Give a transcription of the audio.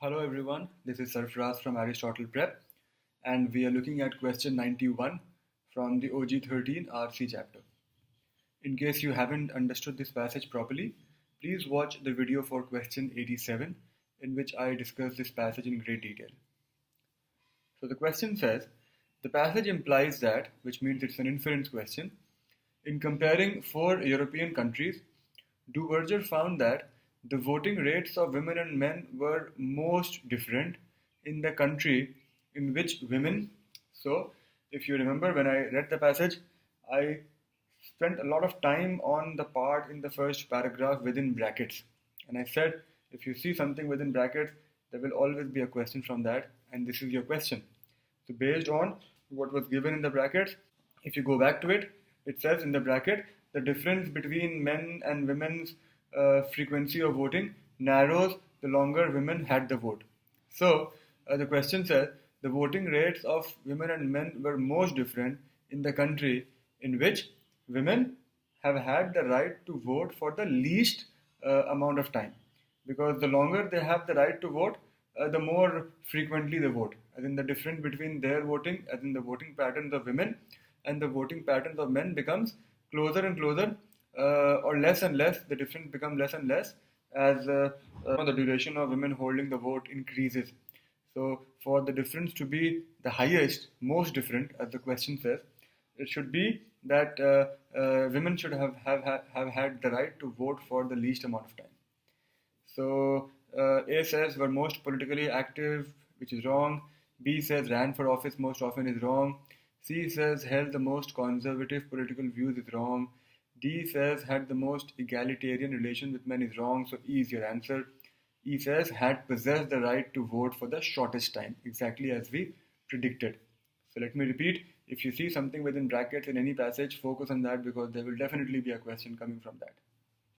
Hello everyone, this is Sarfraz from Aristotle Prep, and we are looking at question 91 from the OG13 RC chapter. In case you haven't understood this passage properly, please watch the video for question 87 in which I discuss this passage in great detail. So the question says, the passage implies that, which means it's an inference question, in comparing four European countries, Duverger found that the voting rates of women and men were most different in the country in which women. So, if you remember when I read the passage, I spent a lot of time on the part in the first paragraph within brackets. And I said, if you see something within brackets, there will always be a question from that, and this is your question. So, based on what was given in the brackets, if you go back to it, it says in the bracket, the difference between men and women's frequency of voting narrows the longer women had the vote. So the question says the voting rates of women and men were most different in the country in which women have had the right to vote for the least amount of time, because the longer they have the right to vote, the more frequently they vote. As in the difference between their voting, as in the voting patterns of women and the voting patterns of men becomes closer and closer, or less and less. The difference becomes less and less as the duration of women holding the vote increases. So for the difference to be the highest, most different, as the question says, it should be that women should have had the right to vote for the least amount of time. So A says were most politically active, which is wrong. B says ran for office most often, is wrong. C says held the most conservative political views, is wrong. D says had the most egalitarian relation with men, is wrong, so E is your answer. E says had possessed the right to vote for the shortest time, exactly as we predicted. So let me repeat, if you see something within brackets in any passage, focus on that because there will definitely be a question coming from that.